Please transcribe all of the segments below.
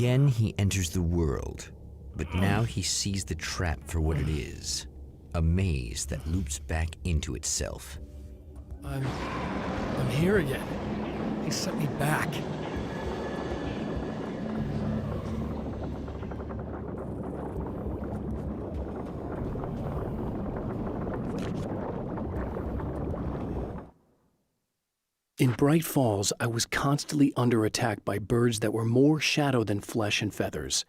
Again, he enters the world, but now he sees the trap for what it is. A maze that loops back into itself. I'm here again. He sent me back. In Bright Falls, I was constantly under attack by birds that were more shadow than flesh and feathers.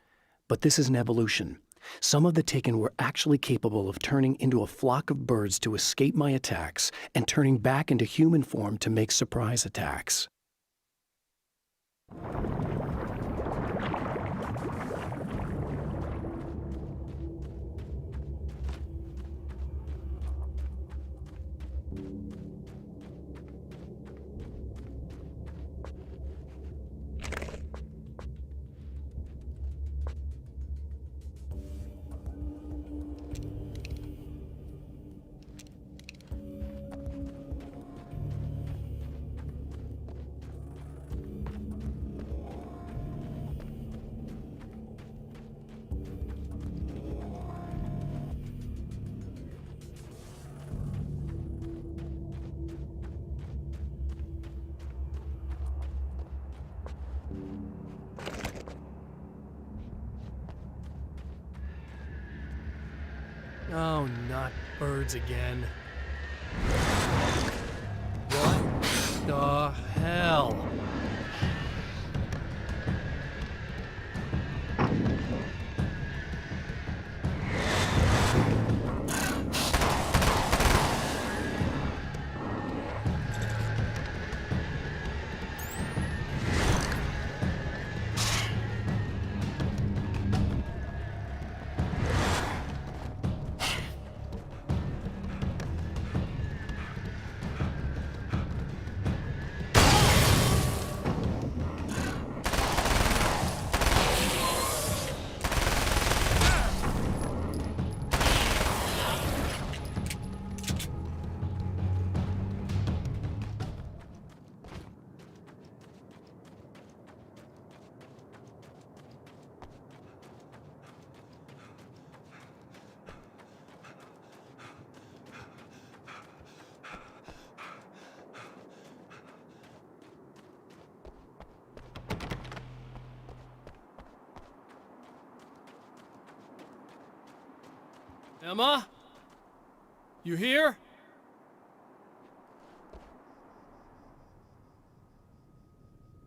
But this is an evolution. Some of the Taken were actually capable of turning into a flock of birds to escape my attacks and turning back into human form to make surprise attacks. Oh, not birds again. What the hell? Emma? You here?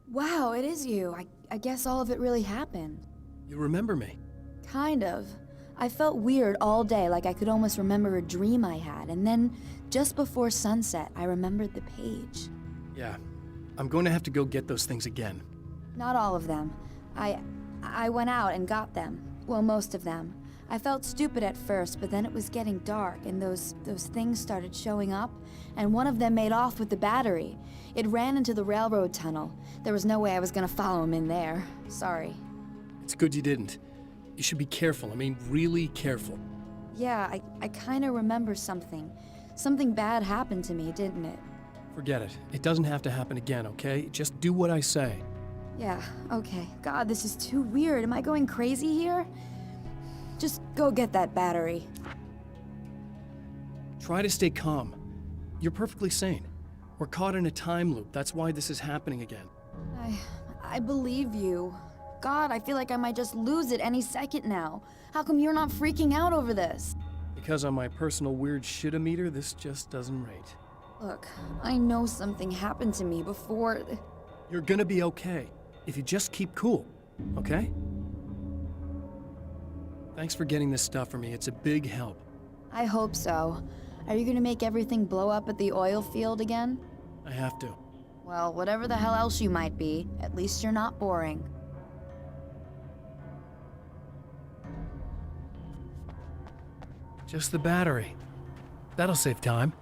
Wow, it is you. I guess all of it really happened. You remember me? Kind of. I felt weird all day, like I could almost remember a dream I had, and then, just before sunset, I remembered the page. Yeah. I'm going to have to go get those things again. Not all of them. I went out and got them. Well, most of them. I felt stupid at first, but then it was getting dark, and those things started showing up, and one of them made off with the battery. It ran into the railroad tunnel. There was no way I was gonna follow him in there. Sorry. It's good you didn't. You should be careful. I mean, really careful. Yeah, I kinda remember something. Something bad happened to me, didn't it? Forget it. It doesn't have to happen again, okay? Just do what I say. Yeah, okay. God, this is too weird. Am I going crazy here? Just go get that battery. Try to stay calm. You're perfectly sane. We're caught in a time loop. That's why this is happening again. I believe you. God, I feel like I might just lose it any second now. How come you're not freaking out over this? Because on my personal weird shit-o-meter, this just doesn't rate. Look, I know something happened to me before... You're gonna be okay, if you just keep cool, okay? Thanks for getting this stuff for me. It's a big help. I hope so. Are you gonna make everything blow up at the oil field again? I have to. Well, whatever the hell else you might be, at least you're not boring. Just the battery. That'll save time.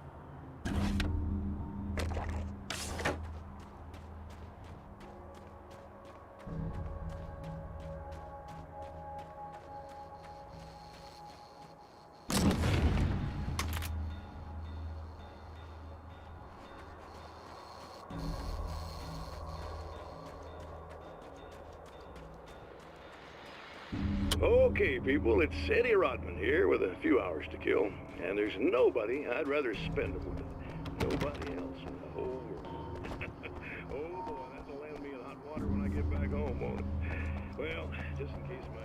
Okay, people, it's Eddie Rodman here with a few hours to kill, and there's nobody I'd rather spend them with. Nobody else in the whole world. Oh boy, that'll land me in hot water when I get back home, won't it? Well, just in case my...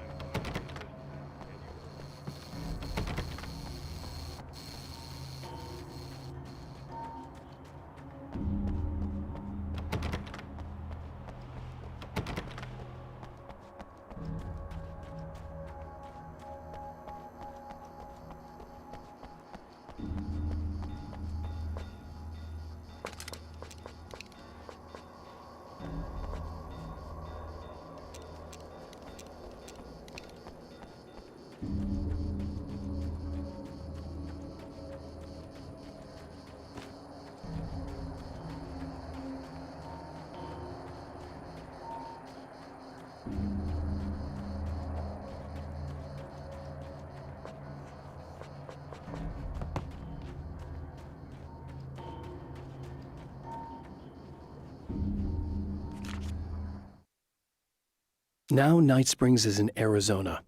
Now Night Springs is in Arizona,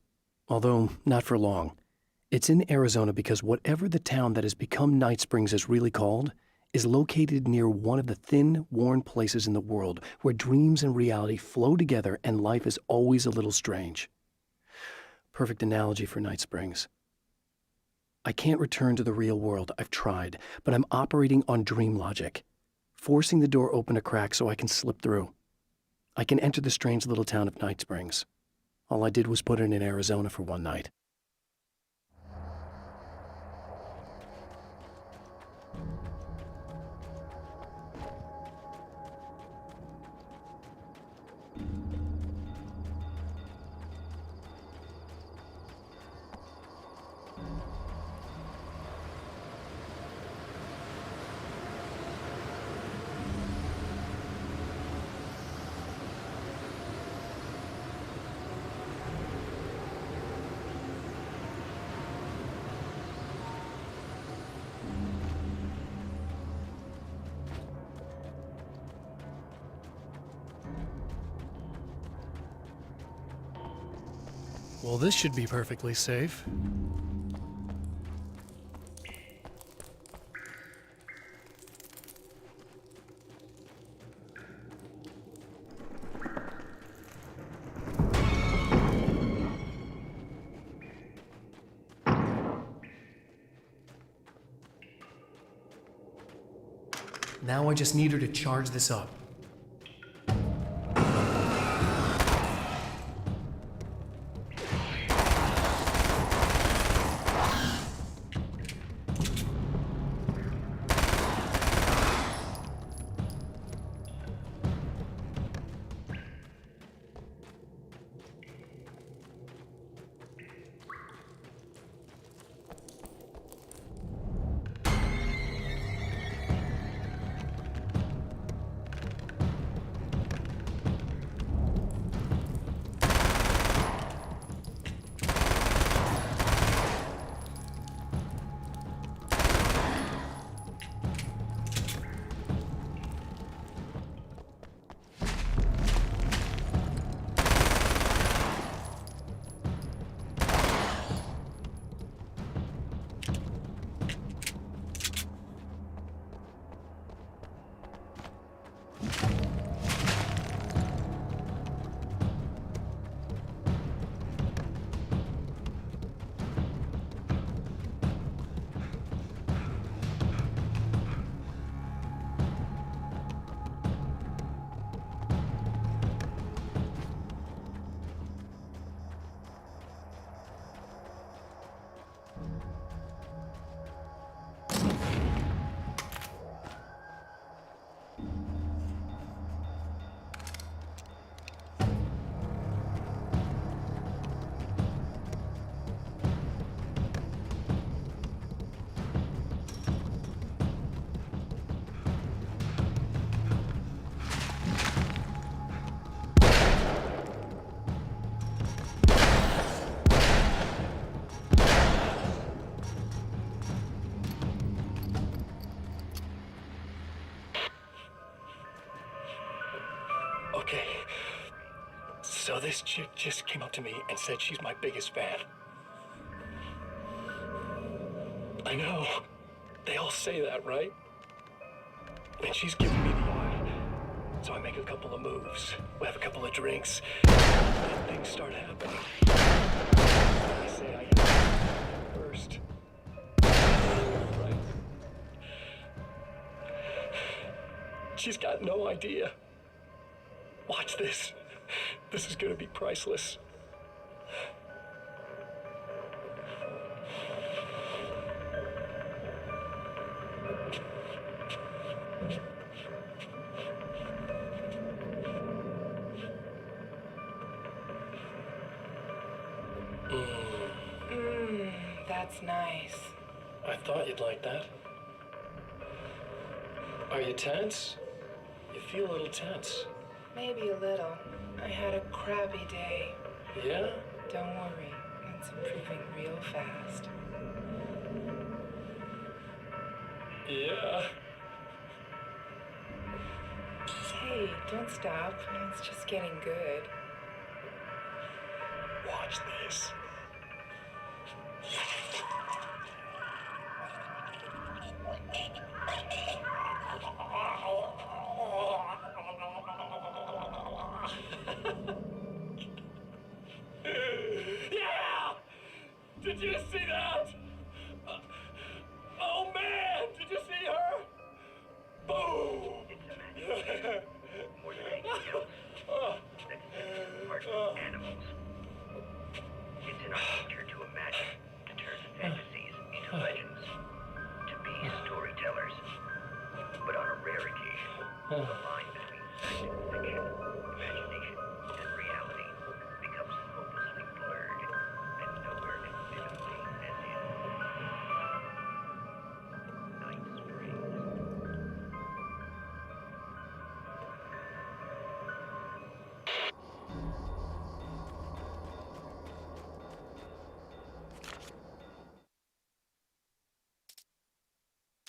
although not for long. It's in Arizona because whatever the town that has become Night Springs is really called is located near one of the thin, worn places in the world where dreams and reality flow together and life is always a little strange. Perfect analogy for Night Springs. I can't return to the real world. I've tried, but I'm operating on dream logic, forcing the door open a crack so I can slip through. I can enter the strange little town of Night Springs. All I did was put it in Arizona for one night. Well, this should be perfectly safe. Now I just need her to charge this up. So this chick just came up to me and said she's my biggest fan. I know. They all say that, right? And she's giving me the eye. So I make a couple of moves. We have a couple of drinks. And things start happening. I say I am first. Right. She's got no idea. Watch this. This is gonna be priceless. That's nice. I thought you'd like that. Are you tense? You feel a little tense. Maybe a little. I had a crappy day. Yeah? Don't worry, it's improving real fast. Yeah. Hey, don't stop. It's just getting good. Watch this. Yeah! Did you see that? Oh man, did you see her? Boom! More than anything else, that's part of animals. It's in our nature to imagine, to turn fantasies into legends, to be storytellers. But on a rare occasion, the line between fact and fiction, imagination and reality becomes hopelessly blurred, and nowhere as vividly as in Night Springs.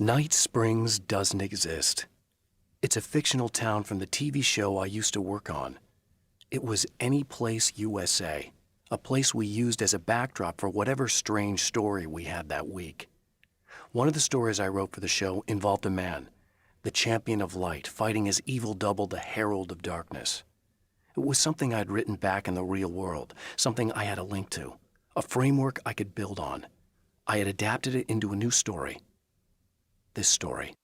Night Springs doesn't exist. It's a fictional town from the TV show I used to work on. It was Any Place USA, a place we used as a backdrop for whatever strange story we had that week. One of the stories I wrote for the show involved a man, the champion of light, fighting his evil double, the herald of darkness. It was something I'd written back in the real world, something I had a link to, a framework I could build on. I had adapted it into a new story. This story.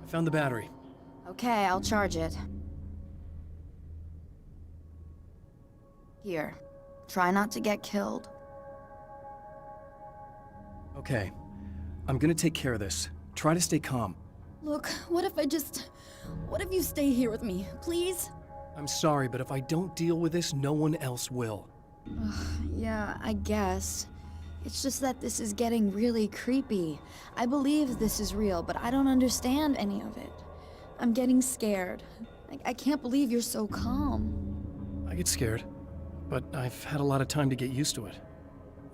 I found the battery. Okay, I'll charge it. Here. Try not to get killed. Okay. I'm gonna take care of this. Try to stay calm. Look, what if you stay here with me, please? I'm sorry, but if I don't deal with this, no one else will. Yeah, I guess. It's just that this is getting really creepy. I believe this is real, but I don't understand any of it. I'm getting scared. I can't believe you're so calm. I get scared, but I've had a lot of time to get used to it.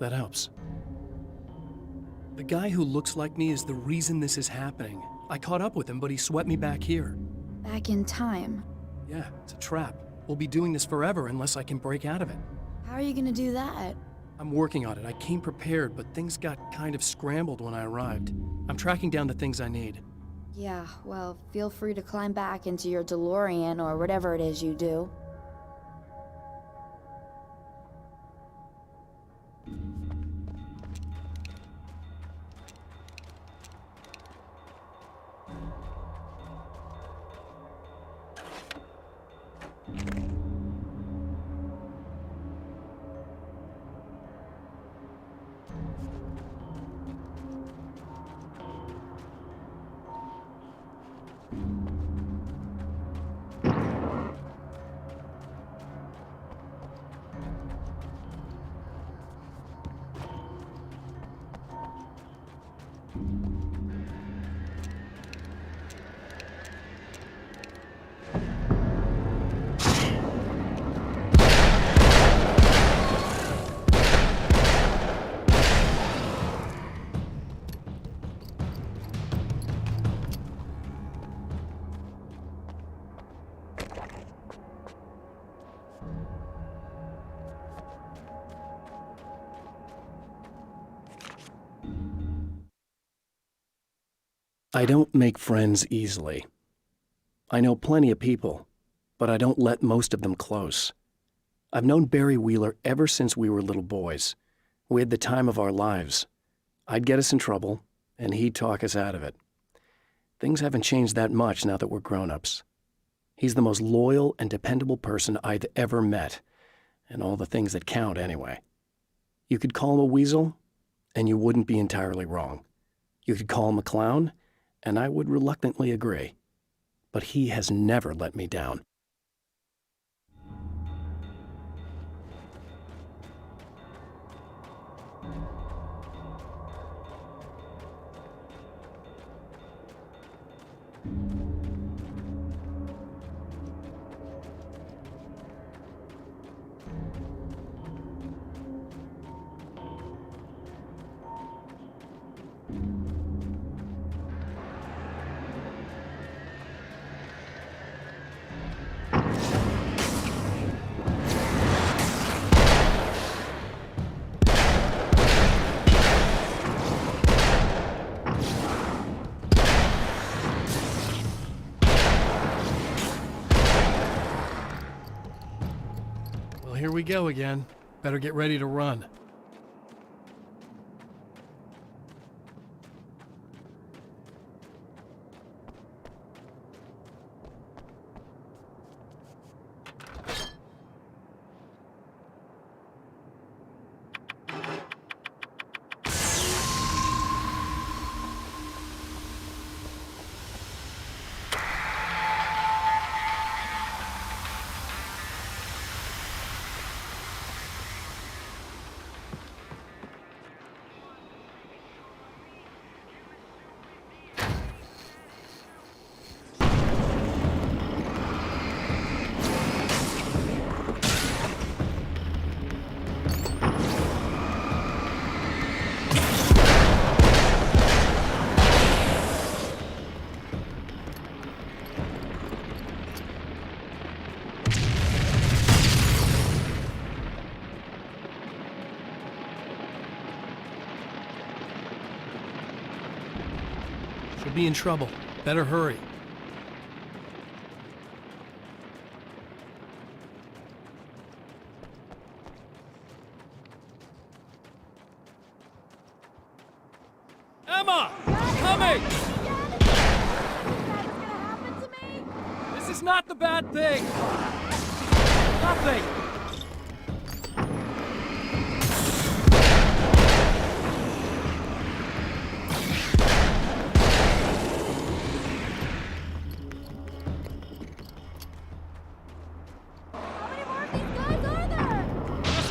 That helps. The guy who looks like me is the reason this is happening. I caught up with him, but he swept me back here. Back in time. Yeah, it's a trap. We'll be doing this forever unless I can break out of it. How are you gonna do that? I'm working on it. I came prepared, but things got kind of scrambled when I arrived. I'm tracking down the things I need. Yeah, well, feel free to climb back into your DeLorean or whatever it is you do. I don't make friends easily. I know plenty of people, but I don't let most of them close. I've known Barry Wheeler ever since we were little boys. We had the time of our lives. I'd get us in trouble, and he'd talk us out of it. Things haven't changed that much now that we're grown-ups. He's the most loyal and dependable person I've ever met, and all the things that count anyway. You could call him a weasel, and you wouldn't be entirely wrong. You could call him a clown, and I would reluctantly agree. But he has never let me down. Well, here we go again. Better get ready to run. Should be in trouble. Better hurry. Emma! Coming! This is not the bad thing! Nothing!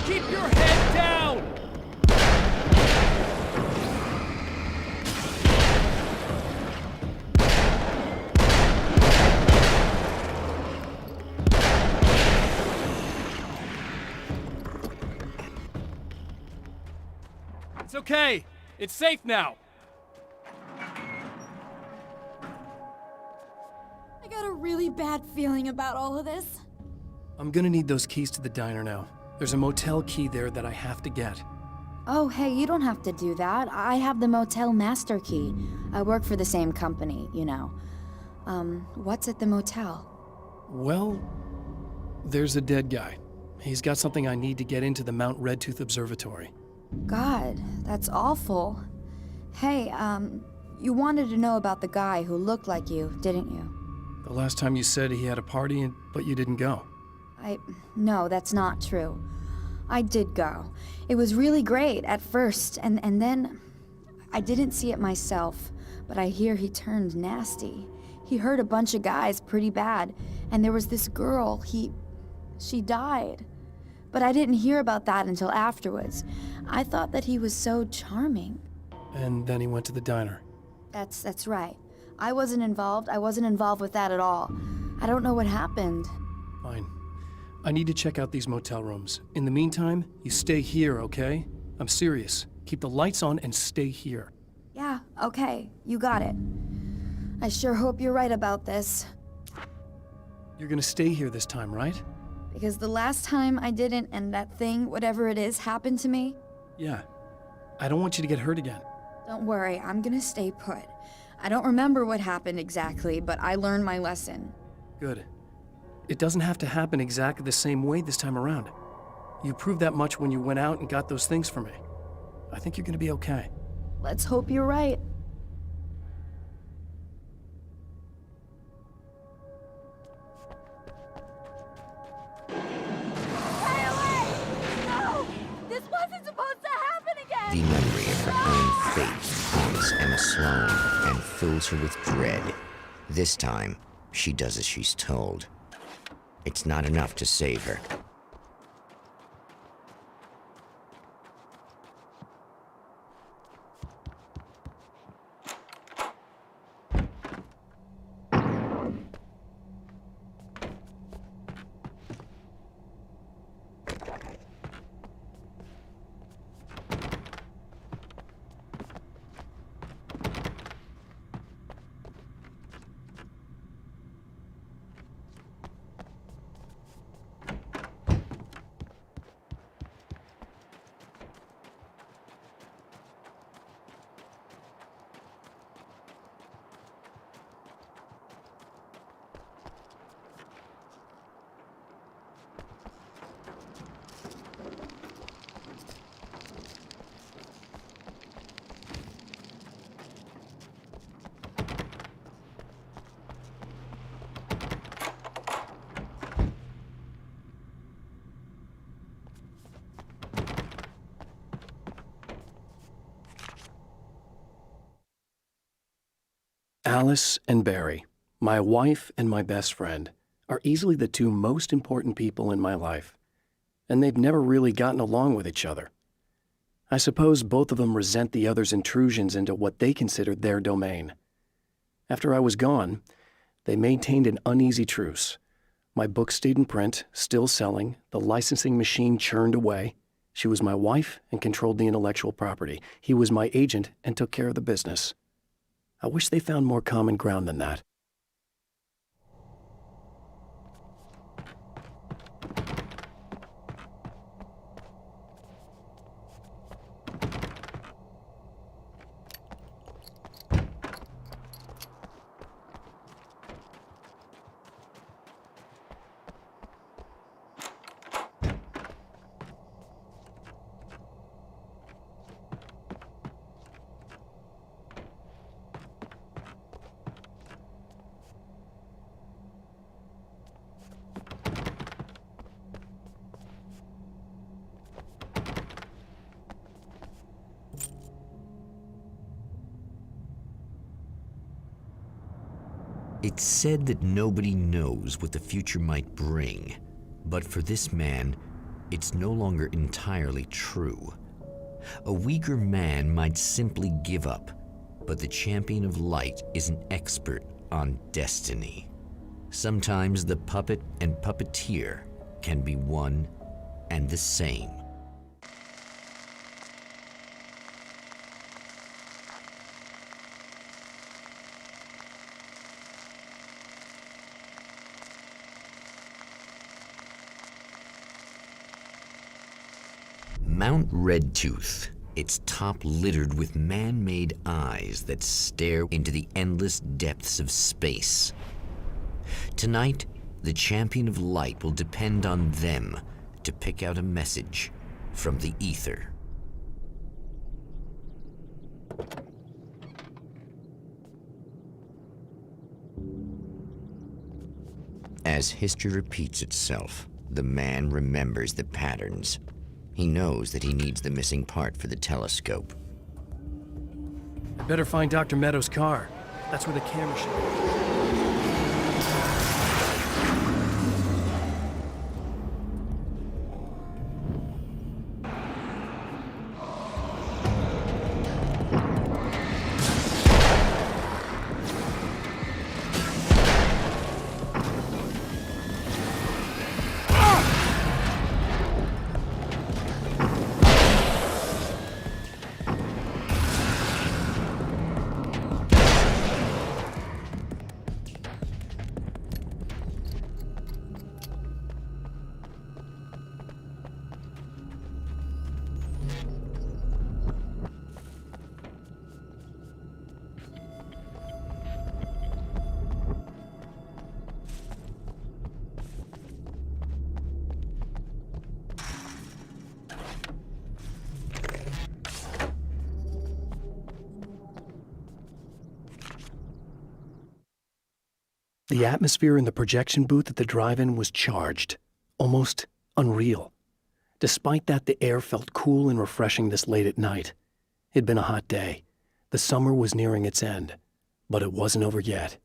Keep your head down! It's okay. It's safe now. I got a really bad feeling about all of this. I'm gonna need those keys to the diner now. There's a motel key there that I have to get. Oh, hey, you don't have to do that. I have the motel master key. I work for the same company, you know. What's at the motel? Well, there's a dead guy. He's got something I need to get into the Mount Redtooth Observatory. God, that's awful. Hey, you wanted to know about the guy who looked like you, didn't you? The last time you said he had a party, but you didn't go. No, that's not true. I did go. It was really great at first, and then I didn't see it myself, but I hear he turned nasty. He hurt a bunch of guys pretty bad, and there was this girl, she died. But I didn't hear about that until afterwards. I thought that he was so charming. And then he went to the diner. That's right. I wasn't involved. I wasn't involved with that at all. I don't know what happened. Fine. I need to check out these motel rooms. In the meantime, you stay here, okay? I'm serious. Keep the lights on and stay here. Yeah, okay. You got it. I sure hope you're right about this. You're gonna stay here this time, right? Because the last time I didn't, and that thing, whatever it is, happened to me. Yeah. I don't want you to get hurt again. Don't worry, I'm gonna stay put. I don't remember what happened exactly, but I learned my lesson. Good. It doesn't have to happen exactly the same way this time around. You proved that much when you went out and got those things for me. I think you're gonna be okay. Let's hope you're right. Stay away! No! This wasn't supposed to happen again! The memory of her own fate haunts Emma Sloan and fills her with dread. This time, she does as she's told. It's not enough to save her. Alice and Barry, my wife and my best friend, are easily the two most important people in my life, and they've never really gotten along with each other. I suppose both of them resent the other's intrusions into what they considered their domain. After I was gone, they maintained an uneasy truce. My book stayed in print, still selling, the licensing machine churned away. She was my wife and controlled the intellectual property. He was my agent and took care of the business. I wish they found more common ground than that. It's said that nobody knows what the future might bring, but for this man, it's no longer entirely true. A weaker man might simply give up, but the champion of light is an expert on destiny. Sometimes the puppet and puppeteer can be one and the same. Mount Redtooth, its top littered with man-made eyes that stare into the endless depths of space. Tonight, the champion of light will depend on them to pick out a message from the ether. As history repeats itself, the man remembers the patterns. He knows that he needs the missing part for the telescope. I better find Dr. Meadows' car. That's where the camera should be. The atmosphere in the projection booth at the drive-in was charged, almost unreal. Despite that, the air felt cool and refreshing this late at night. It'd been a hot day. The summer was nearing its end, but it wasn't over yet.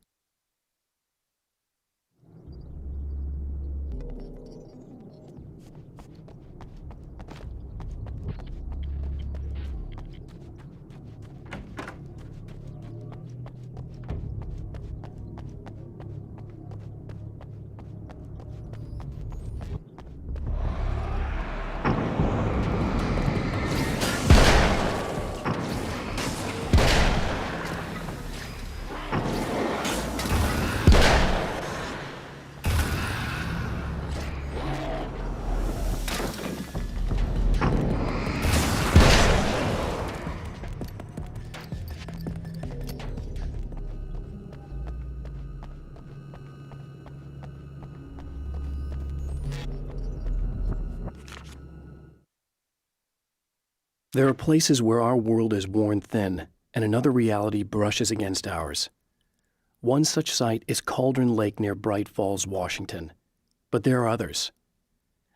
There are places where our world is worn thin, and another reality brushes against ours. One such site is Cauldron Lake near Bright Falls, Washington. But there are others.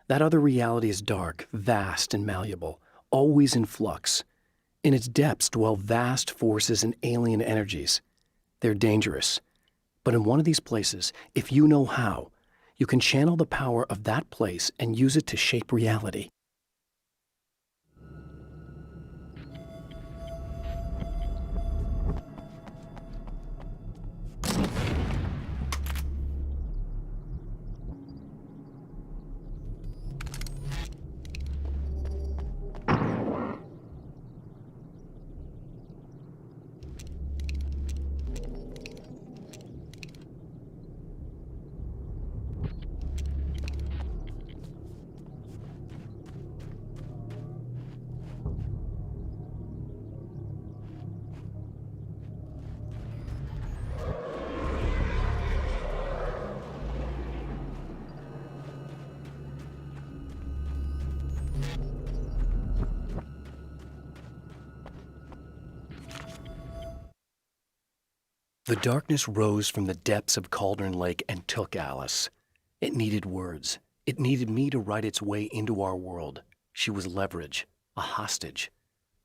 That other reality is dark, vast, and malleable, always in flux. In its depths dwell vast forces and alien energies. They're dangerous. But in one of these places, if you know how, you can channel the power of that place and use it to shape reality. The darkness rose from the depths of Cauldron Lake and took Alice. It needed words. It needed me to write its way into our world. She was leverage, a hostage.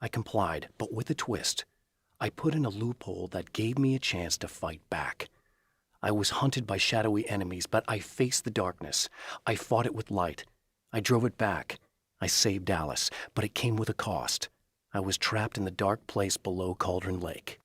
I complied, but with a twist. I put in a loophole that gave me a chance to fight back. I was hunted by shadowy enemies, but I faced the darkness. I fought it with light. I drove it back. I saved Alice, but it came with a cost. I was trapped in the dark place below Cauldron Lake.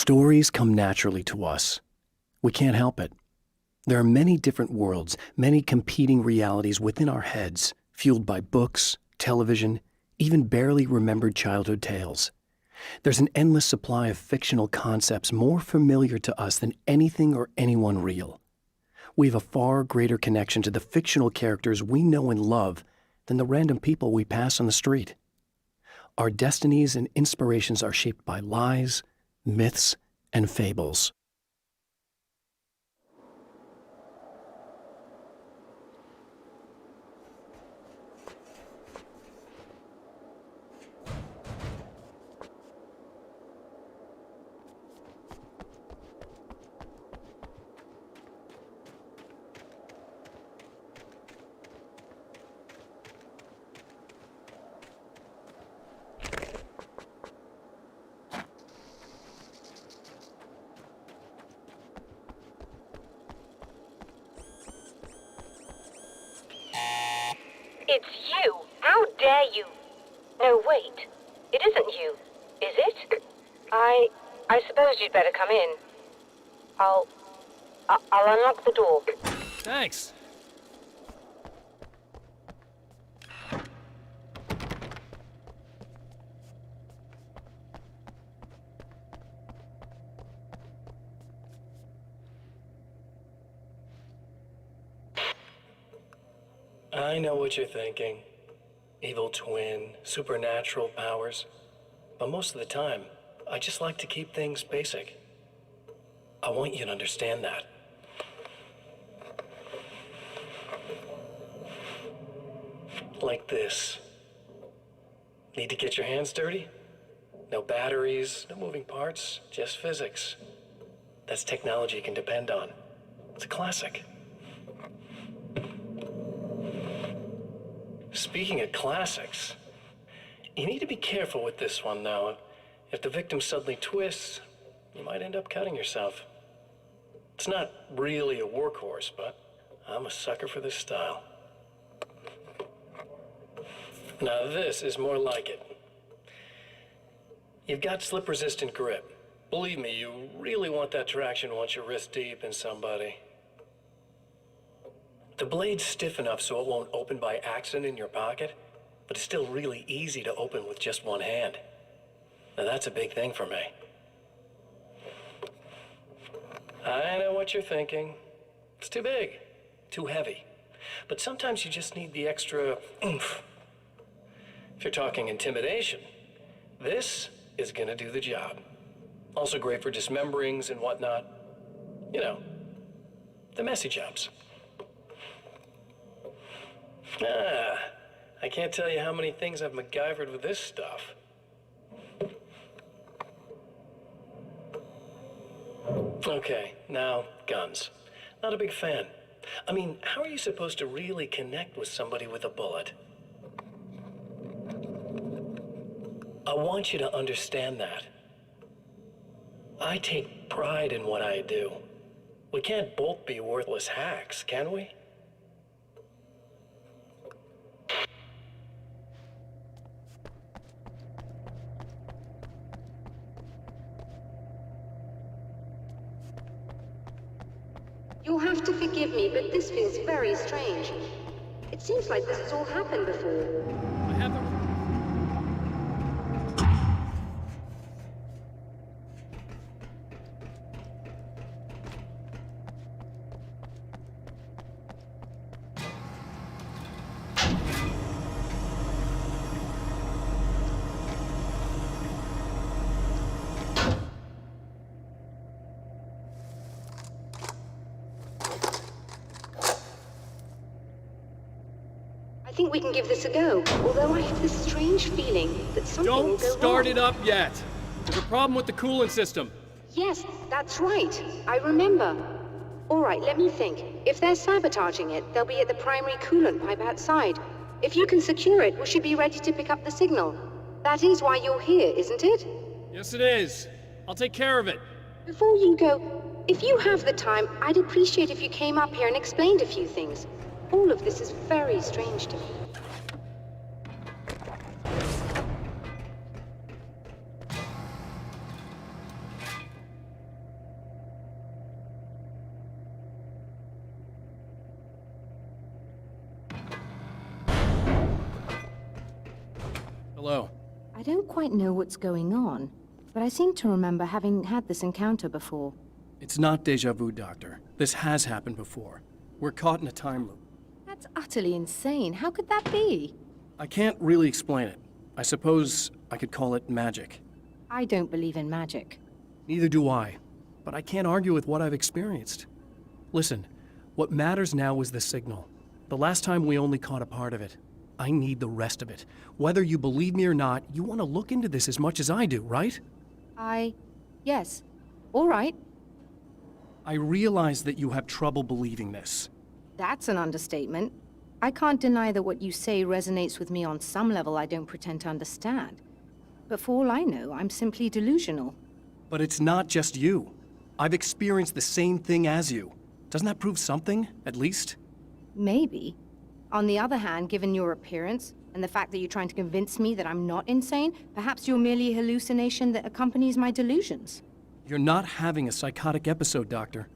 Stories come naturally to us. We can't help it. There are many different worlds, many competing realities within our heads, fueled by books, television, even barely remembered childhood tales. There's an endless supply of fictional concepts more familiar to us than anything or anyone real. We have a far greater connection to the fictional characters we know and love than the random people we pass on the street. Our destinies and inspirations are shaped by lies, myths, and fables. It's you! How dare you! No, wait. It isn't you, is it? I suppose you'd better come in. I'll unlock the door. Thanks. I know what you're thinking. Evil twin, supernatural powers. But most of the time, I just like to keep things basic. I want you to understand that. Like this. Need to get your hands dirty? No batteries, no moving parts, just physics. That's technology you can depend on. It's a classic. Speaking of classics, you need to be careful with this one, though. If the victim suddenly twists, you might end up cutting yourself. It's not really a workhorse, but I'm a sucker for this style. Now this is more like it. You've got slip-resistant grip. Believe me, you really want that traction once you're wrist deep in somebody. The blade's stiff enough so it won't open by accident in your pocket, but it's still really easy to open with just one hand. Now that's a big thing for me. I know what you're thinking. It's too big, too heavy. But sometimes you just need the extra oomph. If you're talking intimidation, this is gonna do the job. Also great for dismemberings and whatnot. You know, the messy jobs. I can't tell you how many things I've MacGyvered with this stuff. Okay, now, guns. Not a big fan. I mean, how are you supposed to really connect with somebody with a bullet? I want you to understand that. I take pride in what I do. We can't both be worthless hacks, can we? You'll have to forgive me, but this feels very strange. It seems like this has all happened before. I have the... I think we can give this a go, although I have this strange feeling that something will Don't go start wrong. it up yet. There's a problem with the coolant system. Yes, that's right. I remember. All right, let me think. If they're sabotaging it, they'll be at the primary coolant pipe outside. If you can secure it, we should be ready to pick up the signal. That is why you're here, isn't it? Yes, it is. I'll take care of it. Before you go, if you have the time, I'd appreciate if you came up here and explained a few things. All of this is very strange to me. Hello. I don't quite know what's going on, but I seem to remember having had this encounter before. It's not deja vu, Doctor. This has happened before. We're caught in a time loop. That's utterly insane. How could that be? I can't really explain it. I suppose I could call it magic. I don't believe in magic. Neither do I, but I can't argue with what I've experienced. Listen, what matters now is the signal. The last time we only caught a part of it. I need the rest of it. Whether you believe me or not, you want to look into this as much as I do, right? Yes. All right. I realize that you have trouble believing this. That's an understatement. I can't deny that what you say resonates with me on some level I don't pretend to understand. But for all I know, I'm simply delusional. But it's not just you. I've experienced the same thing as you. Doesn't that prove something, at least? Maybe. On the other hand, given your appearance, and the fact that you're trying to convince me that I'm not insane, perhaps you're merely a hallucination that accompanies my delusions. You're not having a psychotic episode, Doctor.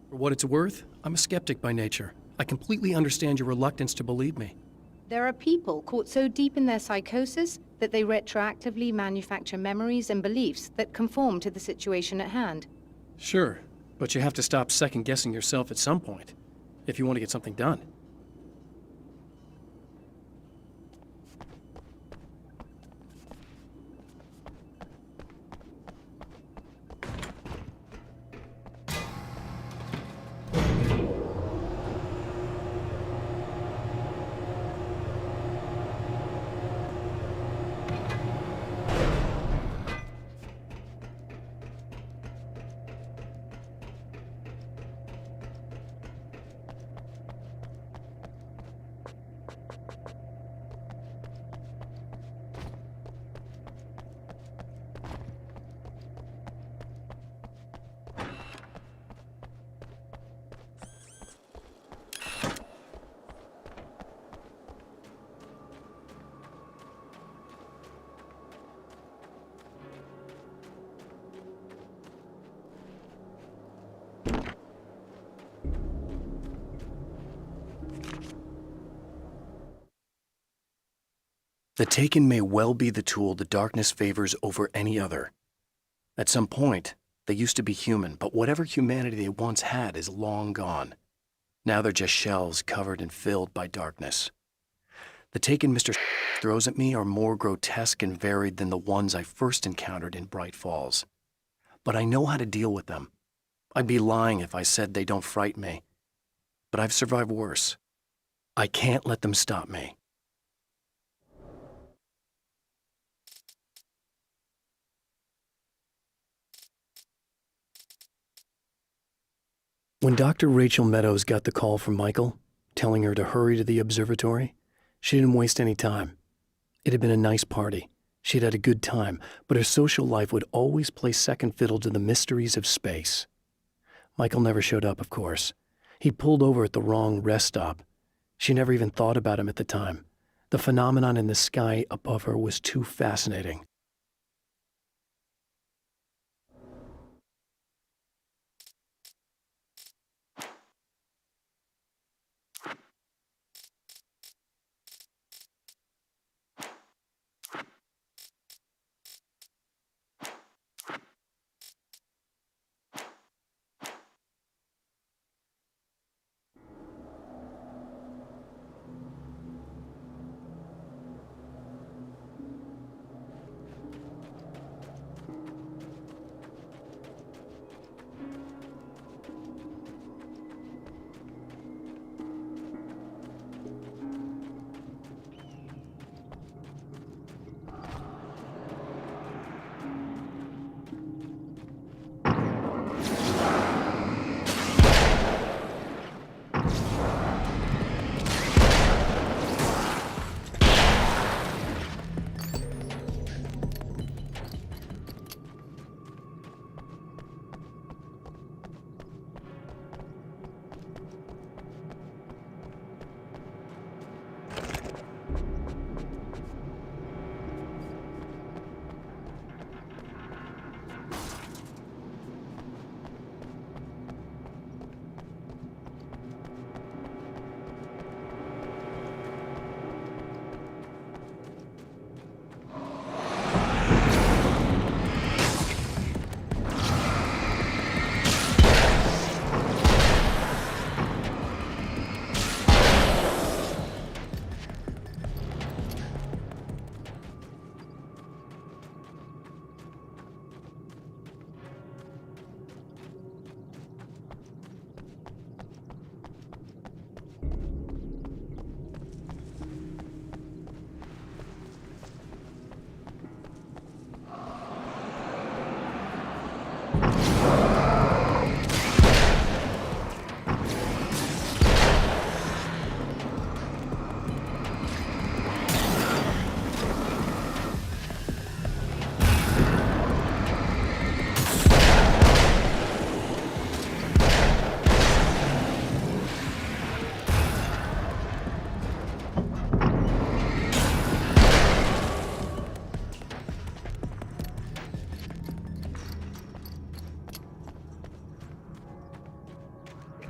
For what it's worth, I'm a skeptic by nature. I completely understand your reluctance to believe me. There are people caught so deep in their psychosis that they retroactively manufacture memories and beliefs that conform to the situation at hand. Sure, but you have to stop second-guessing yourself at some point, if you want to get something done. The Taken may well be the tool the darkness favors over any other. At some point, they used to be human, but whatever humanity they once had is long gone. Now they're just shells covered and filled by darkness. The Taken Mr. throws at me are more grotesque and varied than the ones I first encountered in Bright Falls. But I know how to deal with them. I'd be lying if I said they don't frighten me. But I've survived worse. I can't let them stop me. When Dr. Rachel Meadows got the call from Michael, telling her to hurry to the observatory, she didn't waste any time. It had been a nice party. She'd had a good time, but her social life would always play second fiddle to the mysteries of space. Michael never showed up, of course. He pulled over at the wrong rest stop. She never even thought about him at the time. The phenomenon in the sky above her was too fascinating.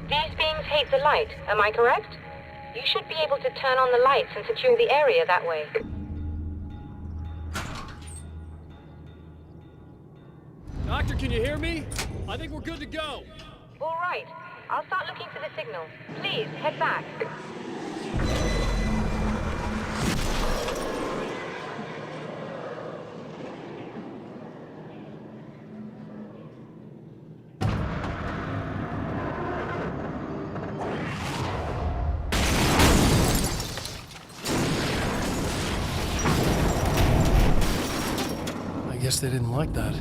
These beings hate the light, am I correct? You should be able to turn on the lights and secure the area that way. Doctor, can you hear me? I think we're good to go. All right. I'll start looking for the signal. Please, head back. I guess they didn't like that.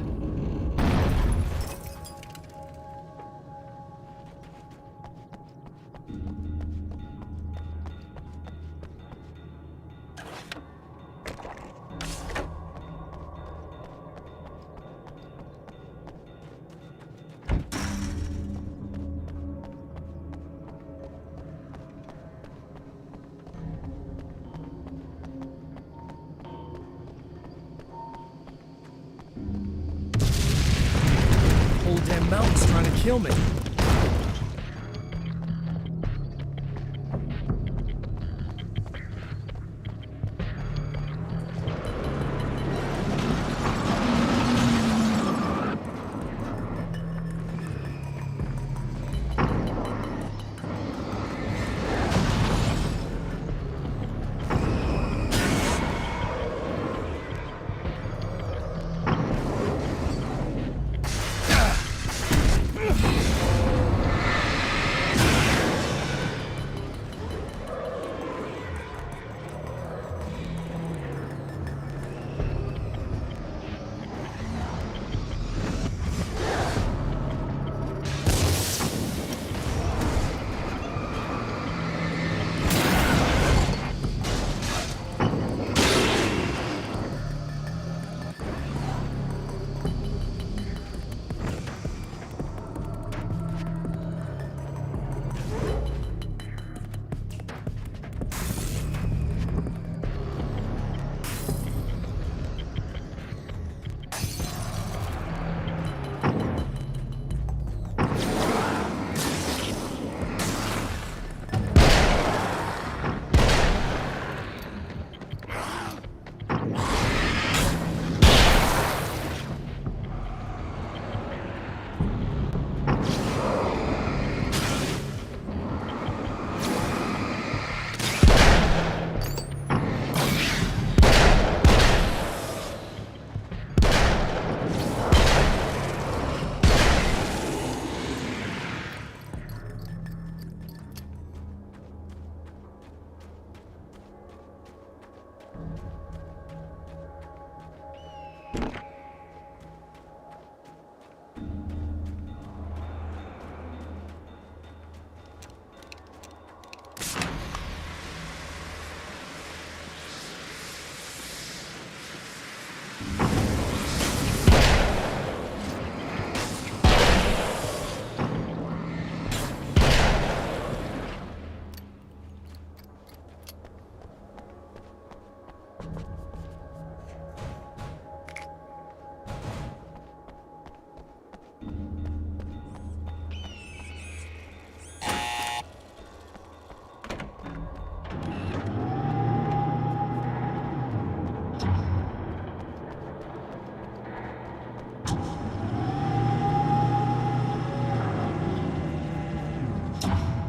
Whole damn mountain's trying to kill me.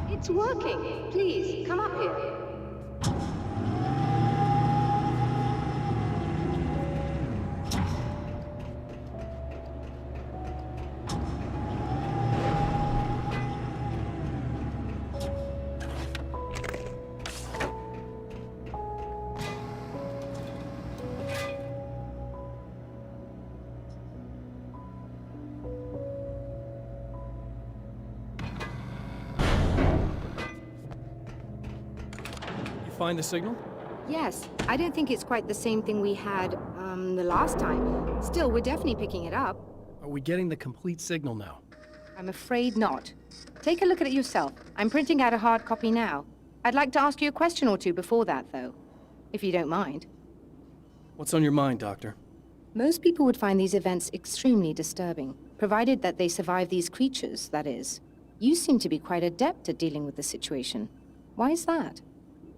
It's working. Please, come up here. Find the signal? Yes, I don't think it's quite the same thing we had, the last time. Still, we're definitely picking it up. Are we getting the complete signal now? I'm afraid not. Take a look at it yourself. I'm printing out a hard copy now. I'd like to ask you a question or two before that, though, if you don't mind. What's on your mind, Doctor? Most people would find these events extremely disturbing, provided that they survive these creatures, that is. You seem to be quite adept at dealing with the situation. Why is that?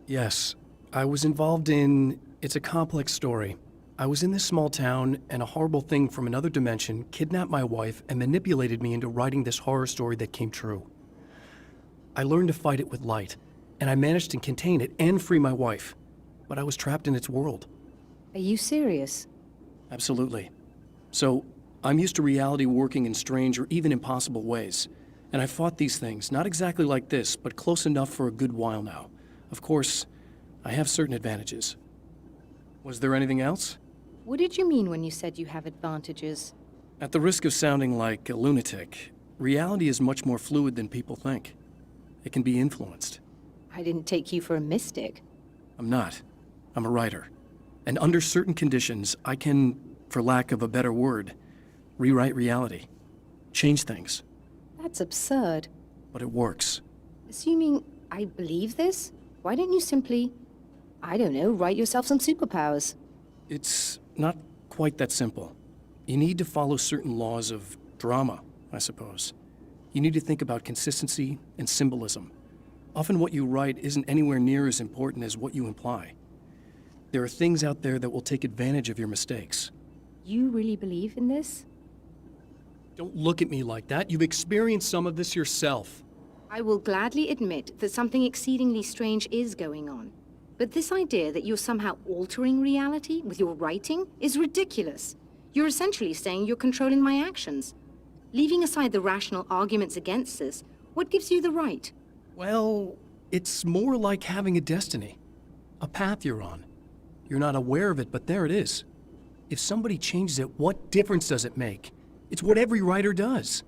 Yes, I was involved in... It's a complex story. I was in this small town, and a horrible thing from another dimension kidnapped my wife and manipulated me into writing this horror story that came true. I learned to fight it with light, and I managed to contain it and free my wife. But I was trapped in its world. Are you serious? Absolutely. So, I'm used to reality working in strange or even impossible ways. And I fought these things, not exactly like this, but close enough for a good while now. Of course, I have certain advantages. Was there anything else? What did you mean when you said you have advantages? At the risk of sounding like a lunatic, reality is much more fluid than people think. It can be influenced. I didn't take you for a mystic. I'm not. I'm a writer. And under certain conditions, I can, for lack of a better word, rewrite reality. Change things. That's absurd. But it works. Assuming I believe this, why don't you simply, I don't know, write yourself some superpowers? It's not quite that simple. You need to follow certain laws of drama, I suppose. You need to think about consistency and symbolism. Often what you write isn't anywhere near as important as what you imply. There are things out there that will take advantage of your mistakes. You really believe in this? Don't look at me like that. You've experienced some of this yourself. I will gladly admit that something exceedingly strange is going on. But this idea that you're somehow altering reality with your writing is ridiculous. You're essentially saying you're controlling my actions. Leaving aside the rational arguments against this, what gives you the right? Well, it's more like having a destiny. A path you're on. You're not aware of it, but there it is. If somebody changes it, what difference does it make? It's what every writer does.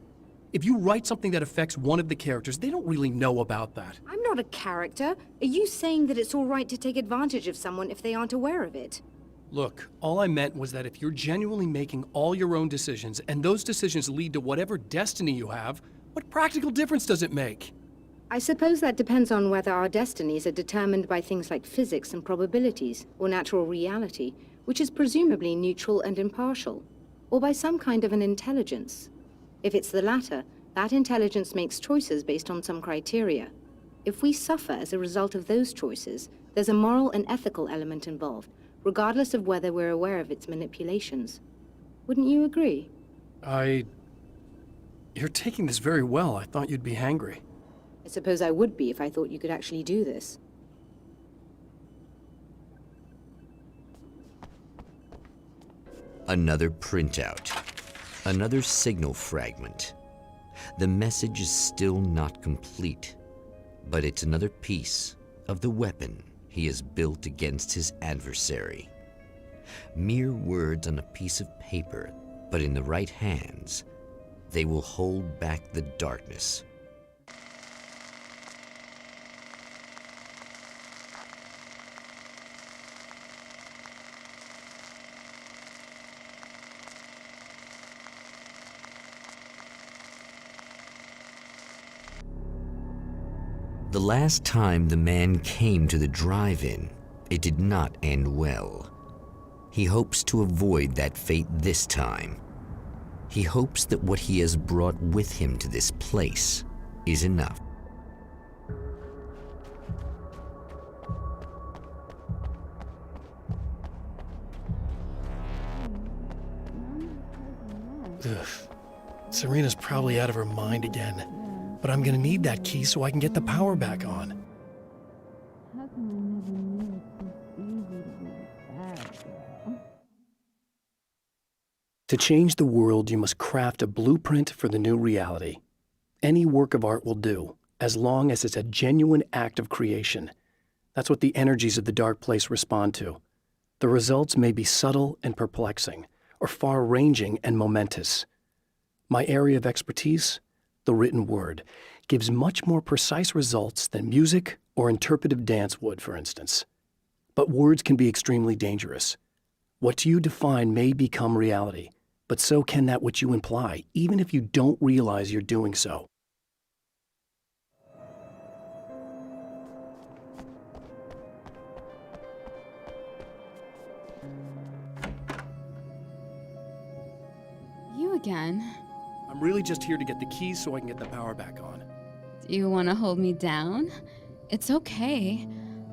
If you write something that affects one of the characters, they don't really know about that. I'm not a character. Are you saying that it's all right to take advantage of someone if they aren't aware of it? Look, all I meant was that if you're genuinely making all your own decisions, and those decisions lead to whatever destiny you have, what practical difference does it make? I suppose that depends on whether our destinies are determined by things like physics and probabilities, or natural reality, which is presumably neutral and impartial, or by some kind of an intelligence. If it's the latter, that intelligence makes choices based on some criteria. If we suffer as a result of those choices, there's a moral and ethical element involved, regardless of whether we're aware of its manipulations. Wouldn't you agree? You're taking this very well. I thought you'd be hangry. I suppose I would be if I thought you could actually do this. Another printout. Another signal fragment. The message is still not complete, but it's another piece of the weapon he has built against his adversary. Mere words on a piece of paper, but in the right hands, they will hold back the darkness. The last time the man came to the drive-in, it did not end well. He hopes to avoid that fate this time. He hopes that what he has brought with him to this place is enough. Ugh. Serena's probably out of her mind again. But I'm gonna need that key so I can get the power back on. To change the world, you must craft a blueprint for the new reality. Any work of art will do, as long as it's a genuine act of creation. That's what the energies of the dark place respond to. The results may be subtle and perplexing, or far-ranging and momentous. My area of expertise? The written word, gives much more precise results than music or interpretive dance would, for instance. But words can be extremely dangerous. What you define may become reality, but so can that which you imply, even if you don't realize you're doing so. You again? I'm really just here to get the keys so I can get the power back on. Do you want to hold me down? It's okay.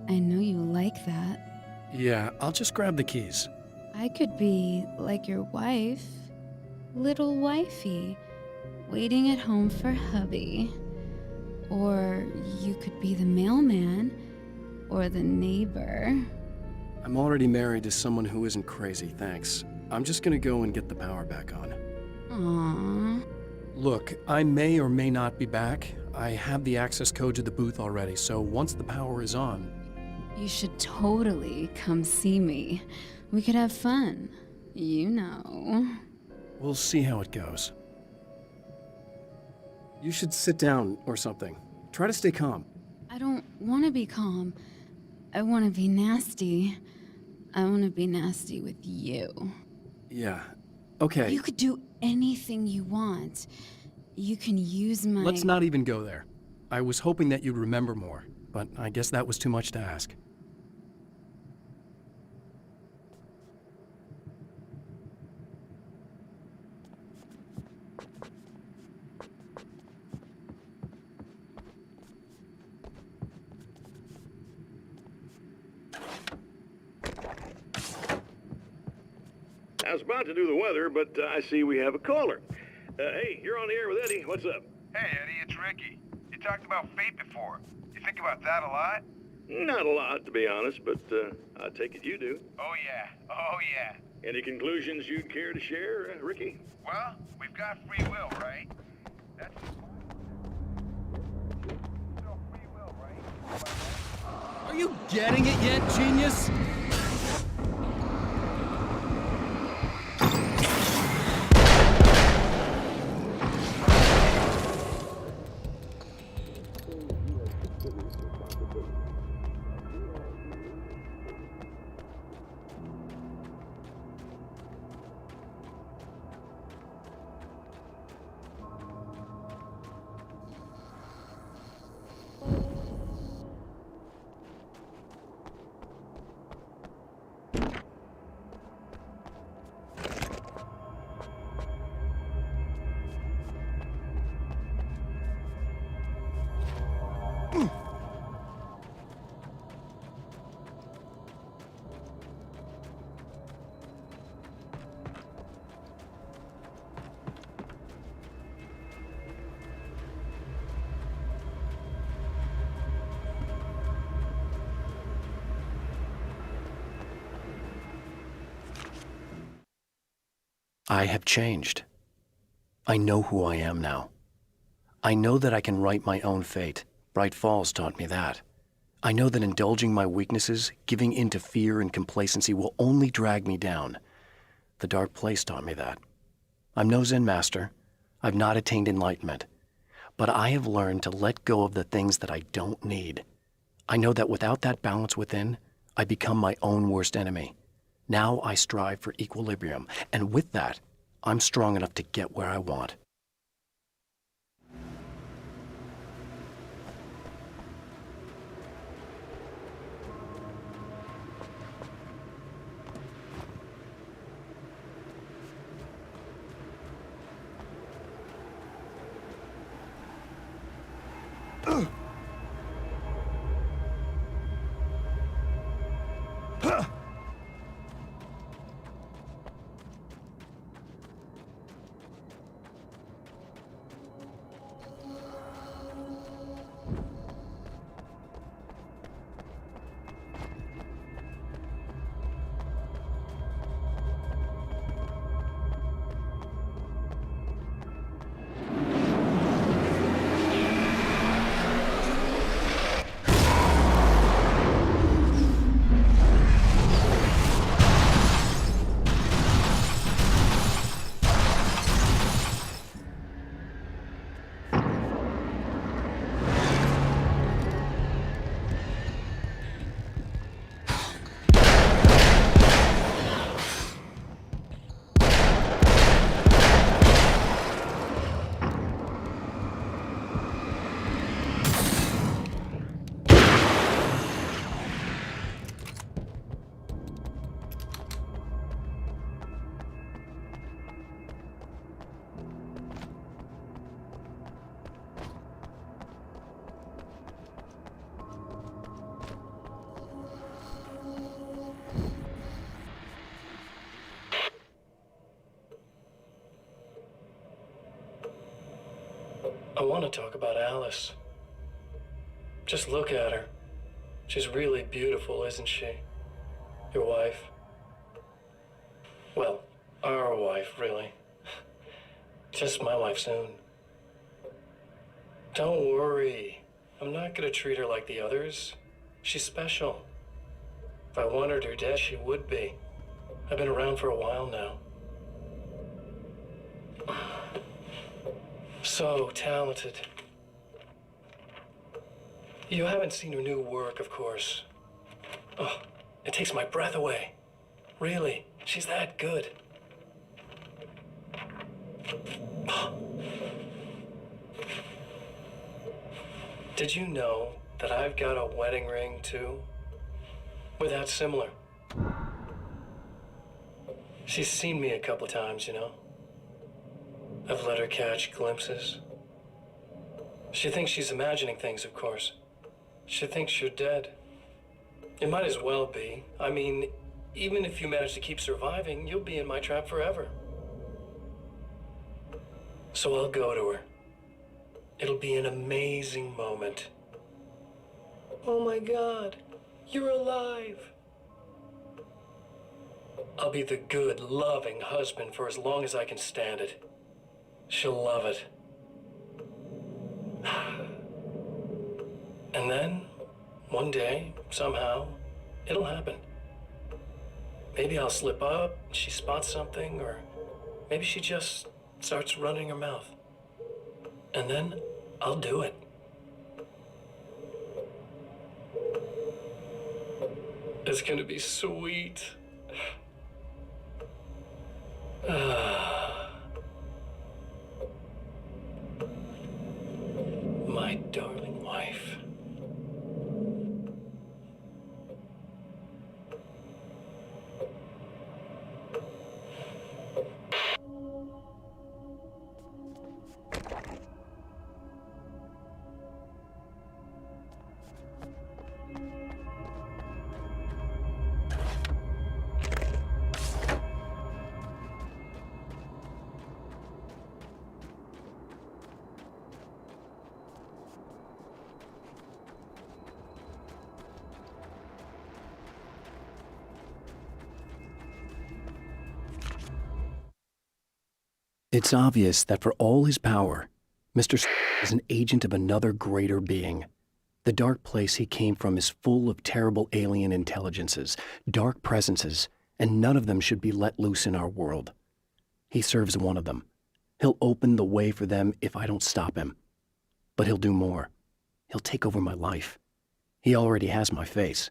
I know you like that. Yeah, I'll just grab the keys. I could be like your wife, little wifey, waiting at home for hubby. Or you could be the mailman, or the neighbor. I'm already married to someone who isn't crazy, thanks. I'm just gonna go and get the power back on. Aww. Look, I may or may not be back. I have the access code to the booth already, so once the power is on... You should totally come see me. We could have fun. You know. We'll see how it goes. You should sit down or something. Try to stay calm. I don't want to be calm. I want to be nasty. I want to be nasty with you. Yeah, okay. You could do anything you want. You can use my... Let's not even go there. I was hoping that you'd remember more, but I guess that was too much to ask. I was about to do the weather, but I see we have a caller. Hey, you're on the air with Eddie. What's up? Hey, Eddie, it's Ricky. You talked about fate before. You think about that a lot? Not a lot, to be honest, but I take it you do. Oh, yeah. Any conclusions you'd care to share, Ricky? Well, we've got free will, right? That's... So free will, right? Are you getting it yet, genius? I have changed. I know who I am now. I know that I can write my own fate. Bright Falls taught me that. I know that indulging my weaknesses, giving in to fear and complacency will only drag me down. The Dark Place taught me that. I'm no Zen master. I've not attained enlightenment. But I have learned to let go of the things that I don't need. I know that without that balance within, I become my own worst enemy. Now I strive for equilibrium, and with that, I'm strong enough to get where I want. I want to talk about Alice. Just look at her. She's really beautiful, isn't she? Your wife. Well, our wife, really. Just my wife soon. Don't worry. I'm not gonna treat her like the others. She's special. If I wanted her dead, she would be. I've been around for a while now. So talented. You haven't seen her new work, of course. Oh, it takes my breath away. Really, she's that good. Did you know that I've got a wedding ring, too? We're that similar. She's seen me a couple of times, you know. I've let her catch glimpses. She thinks she's imagining things, of course. She thinks you're dead. It might as well be. I mean, even if you manage to keep surviving, you'll be in my trap forever. So I'll go to her. It'll be an amazing moment. Oh my God, you're alive. I'll be the good, loving husband for as long as I can stand it. She'll love it. And then, one day, somehow, it'll happen. Maybe I'll slip up, she spots something, or maybe she just starts running her mouth. And then I'll do it. It's gonna be sweet. My darling wife. It's obvious that for all his power, Mr. is an agent of another greater being. The dark place he came from is full of terrible alien intelligences, dark presences, and none of them should be let loose in our world. He serves one of them. He'll open the way for them if I don't stop him. But he'll do more. He'll take over my life. He already has my face.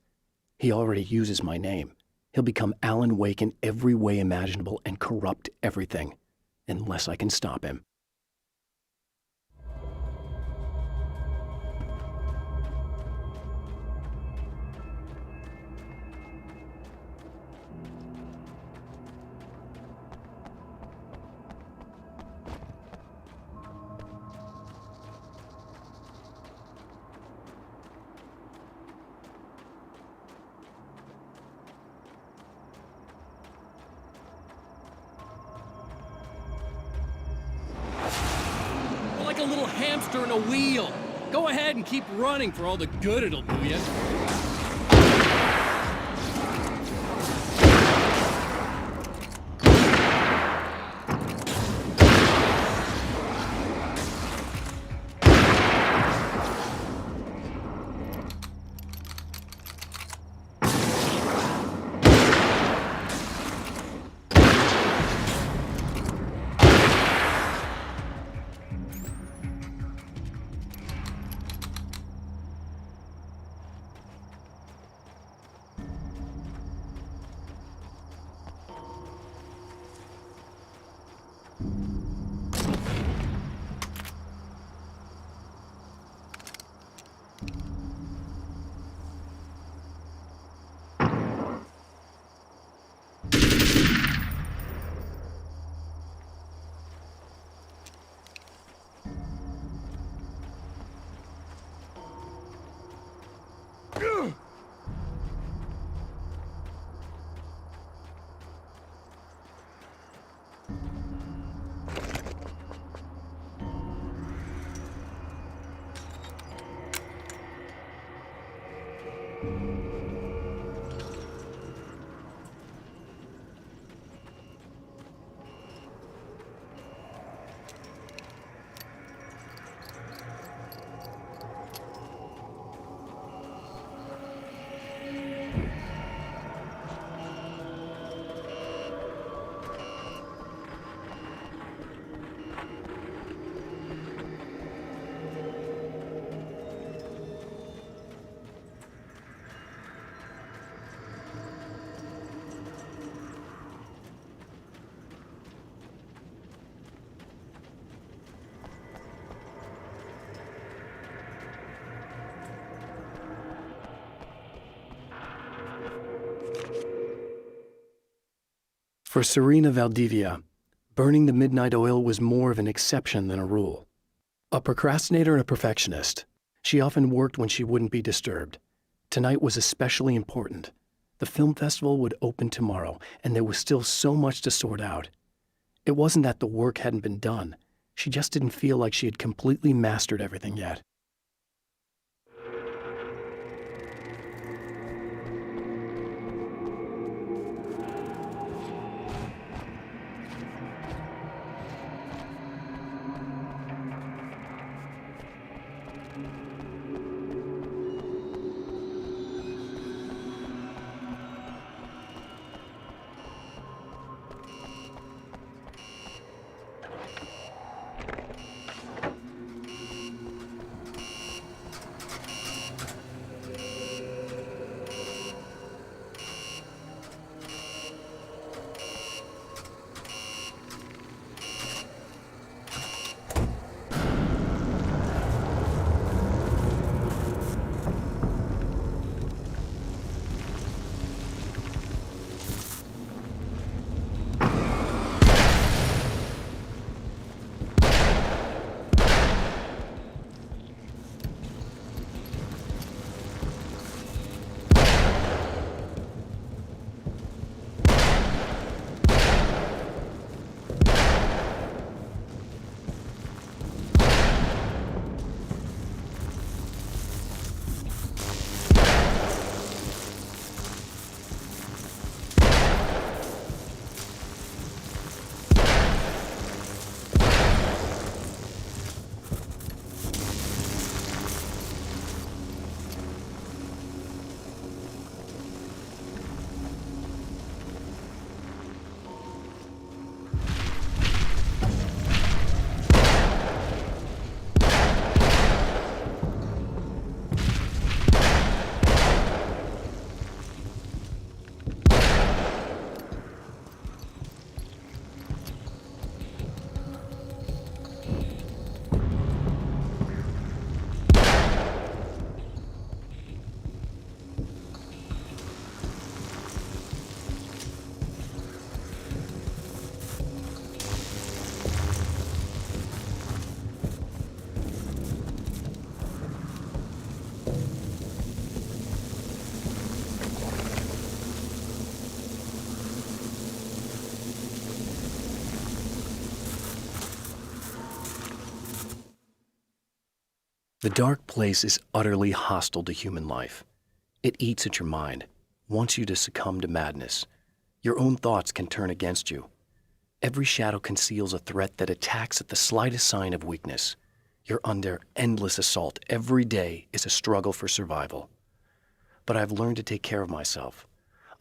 He already uses my name. He'll become Alan Wake in every way imaginable and corrupt everything. Unless I can stop him. Like a little hamster in a wheel. Go ahead and keep running for all the good it'll do you. For Serena Valdivia, burning the midnight oil was more of an exception than a rule. A procrastinator and a perfectionist, she often worked when she wouldn't be disturbed. Tonight was especially important. The film festival would open tomorrow, and there was still so much to sort out. It wasn't that the work hadn't been done. She just didn't feel like she had completely mastered everything yet. The dark place is utterly hostile to human life. It eats at your mind, wants you to succumb to madness. Your own thoughts can turn against you. Every shadow conceals a threat that attacks at the slightest sign of weakness. You're under endless assault. Every day is a struggle for survival. But I've learned to take care of myself.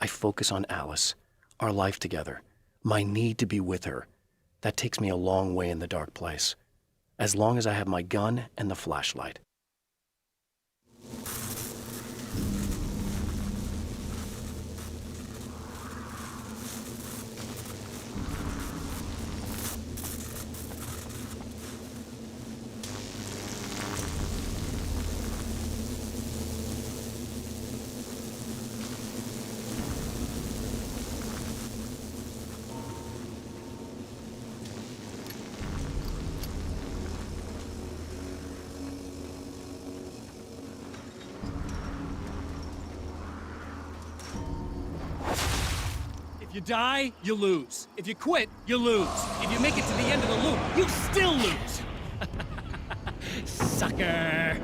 I focus on Alice, our life together, my need to be with her. That takes me a long way in the dark place, as long as I have my gun and the flashlight. If you die, you lose. If you quit, you lose. If you make it to the end of the loop, you still lose. Sucker.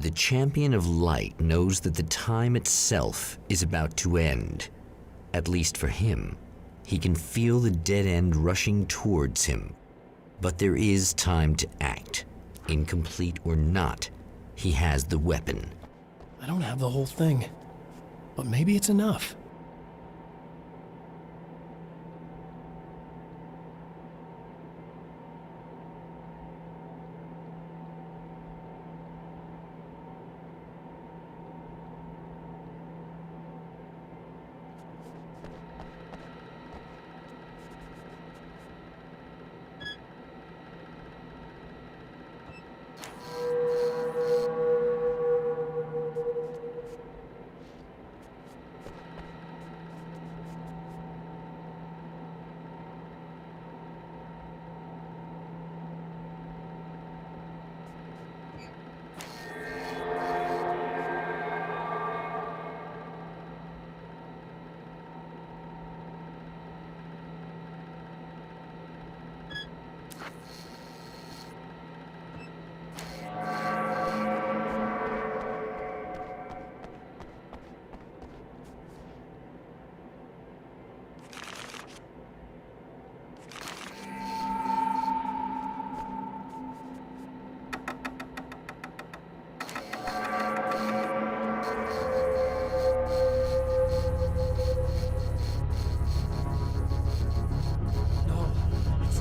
The champion of light knows that the time itself is about to end. At least for him. He can feel the dead end rushing towards him. But there is time to act. Incomplete or not, he has the weapon. I don't have the whole thing, but maybe it's enough.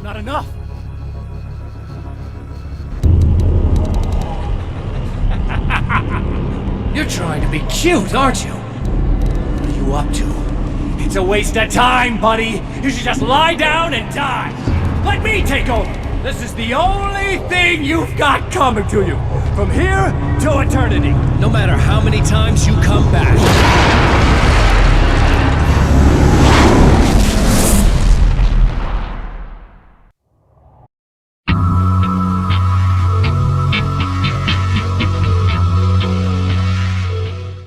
Not enough! You're trying to be cute, aren't you? What are you up to? It's a waste of time, buddy! You should just lie down and die! Let me take over! This is the only thing you've got coming to you! From here to eternity! No matter how many times you come back.